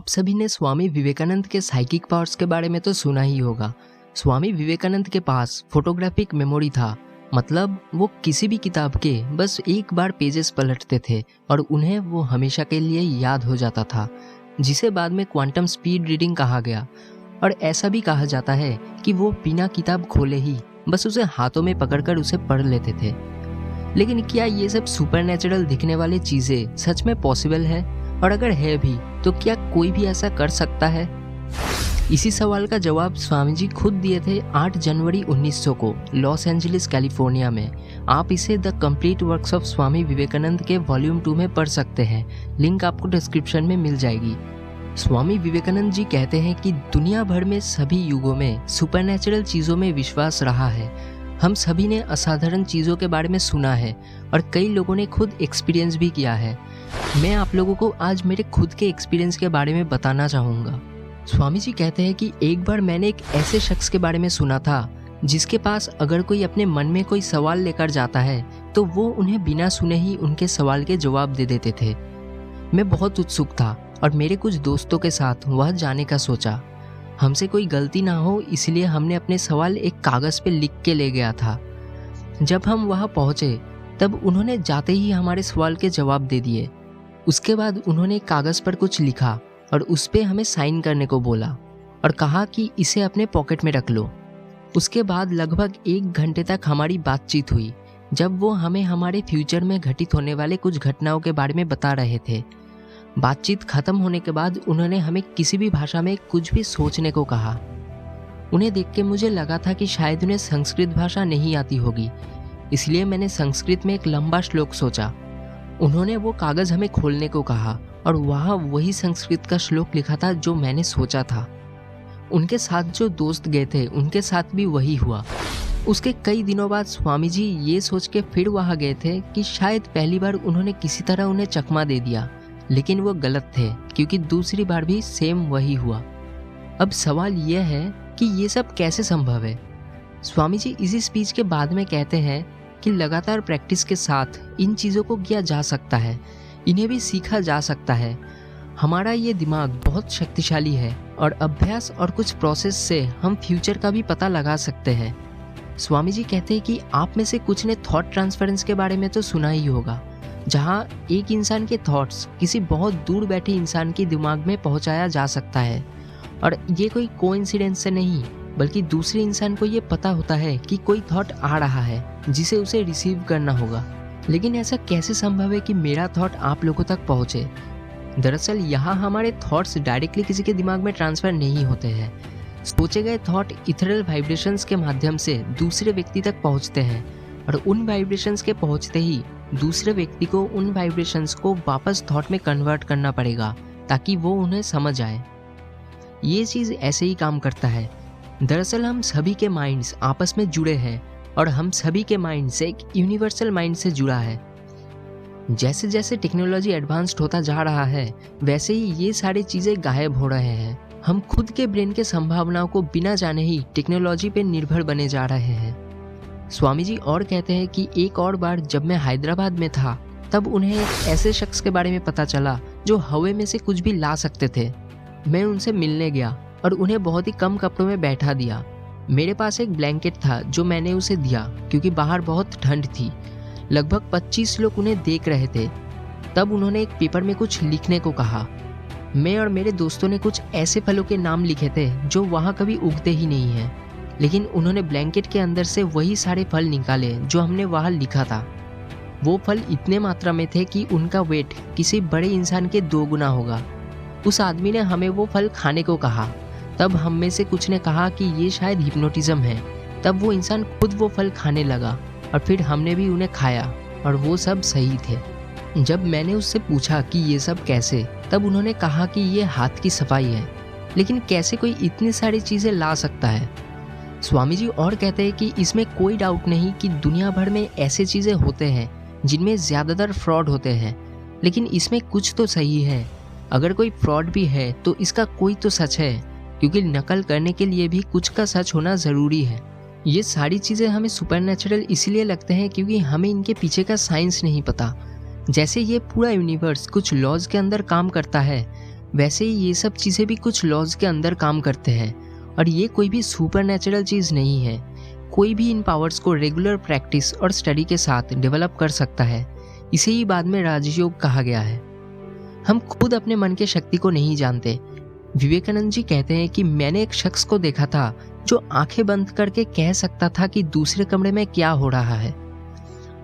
आप सभी ने स्वामी विवेकानंद के साइकिक पावर्स के बारे में तो सुना ही होगा। स्वामी विवेकानंद के पास फोटोग्राफिक मेमोरी था, मतलब वो किसी भी किताब के बस एक बार पेजेस पलटते थे और उन्हें वो हमेशा के लिए याद हो जाता था, जिसे बाद में क्वांटम स्पीड रीडिंग कहा गया। और ऐसा भी कहा जाता है कि वो बिना किताब खोले ही बस उसे हाथों में पकड़कर उसे पढ़ लेते थे। लेकिन क्या ये सब सुपरनैचुरल दिखने वाली चीज़ें सच में पॉसिबल है? और अगर है भी तो क्या कोई भी ऐसा कर सकता है? इसी सवाल का जवाब स्वामी जी खुद दिए थे 8 जनवरी 1900 को लॉस एंजलिस कैलिफोर्निया में। आप इसे the complete works of Swami Vivekananda के वॉल्यूम 2 में पढ़ सकते हैं। लिंक आपको डिस्क्रिप्शन में मिल जाएगी। स्वामी विवेकानंद जी कहते हैं कि दुनिया भर में सभी युगों में सुपरनैचुरल चीज़ों में विश्वास रहा है। हम सभी ने असाधारण चीज़ों के बारे में सुना है और कई लोगों ने खुद एक्सपीरियंस भी किया है। मैं आप लोगों को आज मेरे खुद के एक्सपीरियंस के बारे में बताना चाहूँगा। स्वामी जी कहते हैं कि एक बार मैंने एक ऐसे शख्स के बारे में सुना था जिसके पास अगर कोई अपने मन में कोई सवाल लेकर जाता है तो वो उन्हें बिना सुने ही उनके सवाल के जवाब दे देते थे। मैं बहुत उत्सुक था और मेरे कुछ दोस्तों के साथ वह जाने का सोचा। हमसे कोई गलती ना हो इसलिए हमने अपने सवाल एक कागज़ पे लिख के ले गया था। जब हम वहाँ पहुँचे तब उन्होंने जाते ही हमारे सवाल के जवाब दे दिए। उसके बाद उन्होंने कागज़ पर कुछ लिखा और उस पर हमें साइन करने को बोला और कहा कि इसे अपने पॉकेट में रख लो। उसके बाद लगभग 1 घंटे तक हमारी बातचीत हुई, जब वो हमें हमारे फ्यूचर में घटित होने वाले कुछ घटनाओं के बारे में बता रहे थे। बातचीत खत्म होने के बाद उन्होंने हमें किसी भी भाषा में कुछ भी सोचने को कहा। उन्हें देख के मुझे लगा था कि शायद उन्हें संस्कृत भाषा नहीं आती होगी, इसलिए मैंने संस्कृत में एक लंबा श्लोक सोचा। उन्होंने वो कागज़ हमें खोलने को कहा और वहाँ वही संस्कृत का श्लोक लिखा था जो मैंने सोचा था। उनके साथ जो दोस्त गए थे उनके साथ भी वही हुआ। उसके कई दिनों बाद स्वामी जी ये सोच के फिर वहाँ गए थे कि शायद पहली बार उन्होंने किसी तरह उन्हें चकमा दे दिया, लेकिन वो गलत थे क्योंकि दूसरी बार भी सेम वही हुआ। अब सवाल यह है कि ये सब कैसे संभव है? स्वामी जी इसी स्पीच के बाद में कहते हैं कि लगातार प्रैक्टिस के साथ इन चीज़ों को किया जा सकता है, इन्हें भी सीखा जा सकता है। हमारा ये दिमाग बहुत शक्तिशाली है और अभ्यास और कुछ प्रोसेस से हम फ्यूचर का भी पता लगा सकते हैं। स्वामी जी कहते हैं कि आप में से कुछ ने थॉट ट्रांसफरेंस के बारे में तो सुना ही होगा, जहाँ एक इंसान के थॉट्स किसी बहुत दूर बैठे इंसान के दिमाग में पहुँचाया जा सकता है। और ये कोई कोइंसिडेंस से नहीं, बल्कि दूसरे इंसान को ये पता होता है कि कोई थॉट आ रहा है जिसे उसे रिसीव करना होगा। लेकिन ऐसा कैसे संभव है कि मेरा थॉट आप लोगों तक पहुँचे? दरअसल यहाँ हमारे थॉट्स डायरेक्टली किसी के दिमाग में ट्रांसफ़र नहीं होते हैं। सोचे गए थॉट इथरल वाइब्रेशंस के माध्यम से दूसरे व्यक्ति तक पहुँचते हैं और उन वाइब्रेशंस के पहुँचते ही दूसरे व्यक्ति को उन वाइब्रेशंस को वापस थॉट में कन्वर्ट करना पड़ेगा ताकि वो उन्हें समझ आए। ये चीज़ ऐसे ही काम करता है। दरअसल हम सभी के माइंड्स आपस में जुड़े हैं और हम सभी के माइंड से एक यूनिवर्सल माइंड से जुड़ा है। जैसे जैसे टेक्नोलॉजी एडवांस्ड होता जा रहा है वैसे ही ये सारी चीज़ें गायब हो रहे हैं। हम खुद के ब्रेन के संभावनाओं को बिना जाने ही टेक्नोलॉजी पे निर्भर बने जा रहे हैं। स्वामी जी और कहते हैं कि एक और बार जब मैं हैदराबाद में था तब उन्हें एक ऐसे शख्स के बारे में पता चला जो हवा में से कुछ भी ला सकते थे। मैं उनसे मिलने गया और उन्हें बहुत ही कम कपड़ों में बैठा दिया। मेरे पास एक ब्लैंकेट था जो मैंने उसे दिया क्योंकि बाहर बहुत ठंड थी। लगभग 25 लोग उन्हें देख रहे थे। तब उन्होंने एक पेपर में कुछ लिखने को कहा। मैं और मेरे दोस्तों ने कुछ ऐसे फलों के नाम लिखे थे जो वहाँ कभी उगते ही नहीं हैं, लेकिन उन्होंने ब्लैंकेट के अंदर से वही सारे फल निकाले जो हमने वहाँ लिखा था। वो फल इतने मात्रा में थे कि उनका वेट किसी बड़े इंसान के 2 गुना होगा। उस आदमी ने हमें वो फल खाने को कहा। तब हम में से कुछ ने कहा कि ये शायद हिप्नोटिज्म है। तब वो इंसान खुद वो फल खाने लगा और फिर हमने भी उन्हें खाया और वो सब सही थे। जब मैंने उससे पूछा कि ये सब कैसे, तब उन्होंने कहा कि ये हाथ की सफाई है। लेकिन कैसे कोई इतनी सारी चीज़ें ला सकता है? स्वामी जी और कहते हैं कि इसमें कोई डाउट नहीं कि दुनिया भर में ऐसे चीज़ें होते हैं जिनमें ज़्यादातर फ्रॉड होते हैं, लेकिन इसमें कुछ तो सही है। अगर कोई फ्रॉड भी है तो इसका कोई तो सच है, क्योंकि नकल करने के लिए भी कुछ का सच होना ज़रूरी है। ये सारी चीज़ें हमें सुपरनैचुरल इसलिए लगते हैं क्योंकि हमें इनके पीछे का साइंस नहीं पता। जैसे ये पूरा यूनिवर्स कुछ लॉज के अंदर काम करता है, वैसे ही ये सब चीज़ें भी कुछ लॉज के अंदर काम करते हैं, और ये कोई भी सुपर नेचुरल चीज़ नहीं है। कोई भी इन पावर्स को रेगुलर प्रैक्टिस और स्टडी के साथ डेवलप कर सकता है। इसे ही बाद में राजयोग कहा गया है। हम खुद अपने मन के शक्ति को नहीं जानते। विवेकानंद जी कहते हैं कि मैंने एक शख्स को देखा था जो आंखें बंद करके कह सकता था कि दूसरे कमरे में क्या हो रहा है।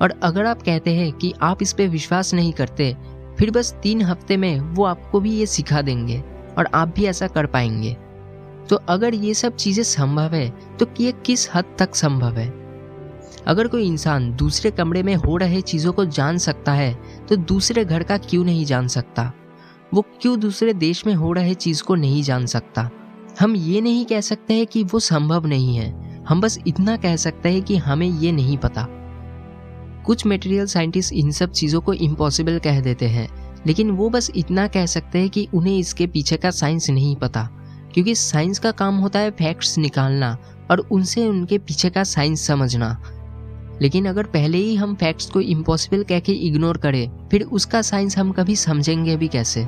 और अगर आप कहते हैं कि आप इस पे विश्वास नहीं करते, फिर बस 3 हफ्ते में वो आपको भी ये सिखा देंगे और आप भी ऐसा कर पाएंगे। तो अगर ये सब चीज़ें संभव है तो ये किस हद तक संभव है? अगर कोई इंसान दूसरे कमरे में हो रहे चीज़ों को जान सकता है तो दूसरे घर का क्यों नहीं जान सकता? वो क्यों दूसरे देश में हो रहे चीज़ को नहीं जान सकता? हम ये नहीं कह सकते हैं कि वो संभव नहीं है, हम बस इतना कह सकते हैं कि हमें ये नहीं पता। कुछ मटेरियल साइंटिस्ट इन सब चीज़ों को इम्पॉसिबल कह देते हैं, लेकिन वो बस इतना कह सकते हैं कि उन्हें इसके पीछे का साइंस नहीं पता, क्योंकि साइंस का काम होता है फैक्ट्स निकालना और उनसे उनके पीछे का साइंस समझना। लेकिन अगर पहले ही हम फैक्ट्स को इम्पॉसिबल कह के इग्नोर करें, फिर उसका साइंस हम कभी समझेंगे भी कैसे?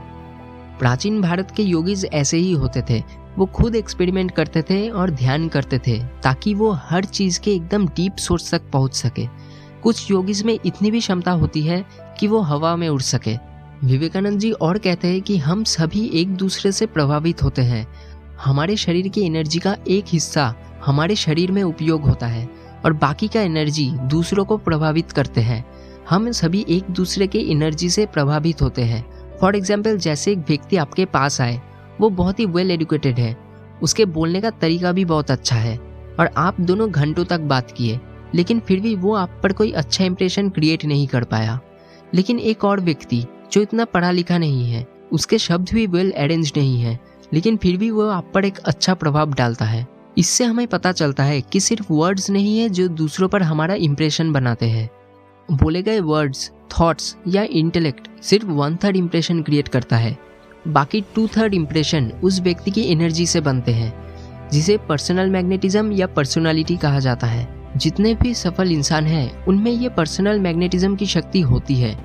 प्राचीन भारत के योगीज ऐसे ही होते थे। वो खुद एक्सपेरिमेंट करते थे और ध्यान करते थे ताकि वो हर चीज़ के एकदम डीप सोर्स तक पहुंच सके। कुछ योगीज में इतनी भी क्षमता होती है कि वो हवा में उड़ सके। विवेकानंद जी और कहते हैं कि हम सभी एक दूसरे से प्रभावित होते हैं। हमारे शरीर की एनर्जी का एक हिस्सा हमारे शरीर में उपयोग होता है और बाकी का एनर्जी दूसरों को प्रभावित करते हैं। हम सभी एक दूसरे के एनर्जी से प्रभावित होते हैं। फॉर एग्जाम्पल, जैसे एक व्यक्ति आपके पास आए, वो बहुत ही वेल एजुकेटेड है, उसके बोलने का तरीका भी बहुत अच्छा है और आप दोनों घंटों तक बात किए, लेकिन फिर भी वो आप पर कोई अच्छा इंप्रेशन क्रिएट नहीं कर पाया। लेकिन एक और व्यक्ति जो इतना पढ़ा लिखा नहीं है, उसके शब्द भी वेल अरेंज्ड नहीं है, लेकिन फिर भी वो आप पर एक अच्छा प्रभाव डालता है। इससे हमें पता चलता है कि सिर्फ वर्ड्स नहीं है जो दूसरों पर हमारा इंप्रेशन बनाते हैं। बोले गए वर्ड्स, थॉट्स या इंटेलेक्ट सिर्फ 1/3 इंप्रेशन क्रिएट करता है। बाकी 2/3 इंप्रेशन उस व्यक्ति की एनर्जी से बनते हैं, जिसे पर्सनल मैग्नेटिज्म या पर्सनालिटी कहा जाता है। जितने भी सफल इंसान हैं, उनमें ये पर्सनल मैग्नेटिज्म की शक्ति होती है।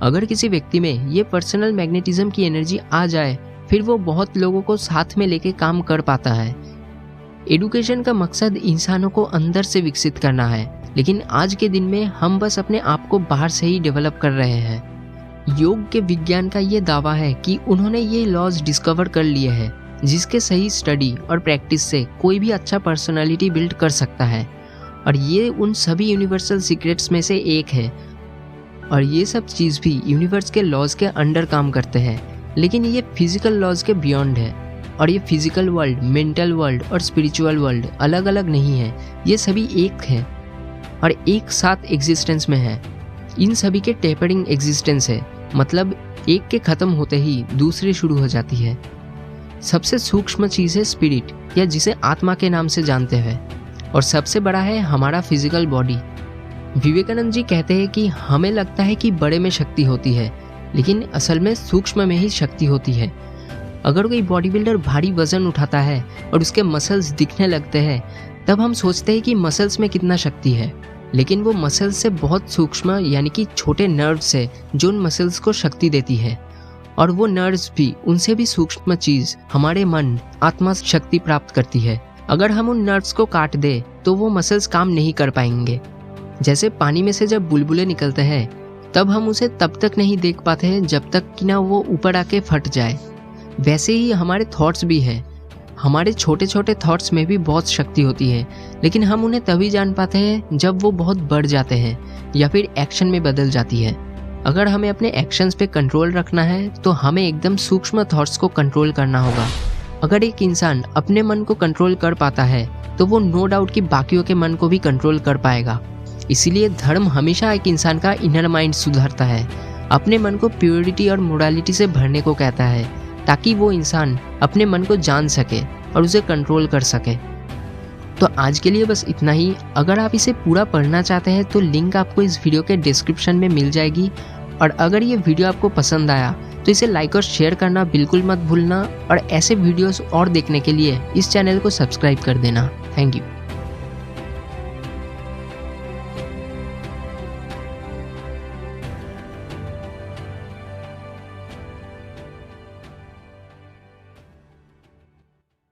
अगर किसी व्यक्ति में ये पर्सनल मैग्नेटिज्म की एनर्जी आ जाए, फिर वो बहुत लोगों को साथ में लेके काम कर पाता है। एडुकेशन का मकसद इंसानों को अंदर से विकसित करना है, लेकिन आज के दिन में हम बस अपने आप को बाहर से ही डेवलप कर रहे हैं। योग के विज्ञान का ये दावा है कि उन्होंने ये लॉज डिस्कवर कर लिए हैं, जिसके सही स्टडी और प्रैक्टिस से कोई भी अच्छा पर्सनालिटी बिल्ड कर सकता है, और ये उन सभी यूनिवर्सल सीक्रेट्स में से एक है। और ये सब चीज़ भी यूनिवर्स के लॉज के अंडर काम करते हैं, लेकिन ये फिजिकल लॉज के बियॉन्ड है। और ये फिजिकल वर्ल्ड, मेंटल वर्ल्ड और स्पिरिचुअल वर्ल्ड अलग अलग नहीं है, ये सभी एक है और एक साथ एग्जिस्टेंस में है। इन सभी के टेपरिंग एग्जिस्टेंस है, मतलब एक के ख़त्म होते ही दूसरी शुरू हो जाती है। सबसे सूक्ष्म चीज़ है स्पिरिट, या जिसे आत्मा के नाम से जानते हैं, और सबसे बड़ा है हमारा फिजिकल बॉडी। विवेकानंद जी कहते हैं कि हमें लगता है कि बड़े में शक्ति होती है, लेकिन असल में सूक्ष्म में ही शक्ति होती है। अगर कोई बॉडी बिल्डर भारी वजन उठाता है और उसके मसल्स दिखने लगते हैं, तब हम सोचते हैं कि मसल्स में कितना शक्ति है, लेकिन वो मसल्स से बहुत सूक्ष्म यानी कि छोटे नर्व्स है जो उन मसल्स को शक्ति देती है। और वो नर्व्स भी, उनसे भी सूक्ष्म चीज़ हमारे मन, आत्मा शक्ति प्राप्त करती है। अगर हम उन नर्व्स को काट दे तो वो मसल्स काम नहीं कर पाएंगे। जैसे पानी में से जब बुलबुले निकलते हैं, तब हम उसे तब तक नहीं देख पाते हैं जब तक कि ना वो ऊपर आके फट जाए। वैसे ही हमारे थॉट्स भी हैं। हमारे छोटे छोटे थॉट्स में भी बहुत शक्ति होती है, लेकिन हम उन्हें तभी जान पाते हैं जब वो बहुत बढ़ जाते हैं या फिर एक्शन में बदल जाती है। अगर हमें अपने एक्शंस पे कंट्रोल रखना है तो हमें एकदम सूक्ष्म थॉट्स को कंट्रोल करना होगा। अगर एक इंसान अपने मन को कंट्रोल कर पाता है तो वो नो डाउट कि बाकियों के मन को भी कंट्रोल कर पाएगा। इसीलिए धर्म हमेशा एक इंसान का इनर माइंड सुधारता है, अपने मन को प्योरिटी और मोरालिटी से भरने को कहता है, ताकि वो इंसान अपने मन को जान सके और उसे कंट्रोल कर सके। तो आज के लिए बस इतना ही। अगर आप इसे पूरा पढ़ना चाहते हैं तो लिंक आपको इस वीडियो के डिस्क्रिप्शन में मिल जाएगी। और अगर ये वीडियो आपको पसंद आया तो इसे लाइक और शेयर करना बिल्कुल मत भूलना, और ऐसे वीडियोस और देखने के लिए इस चैनल को सब्सक्राइब कर देना। Thank you.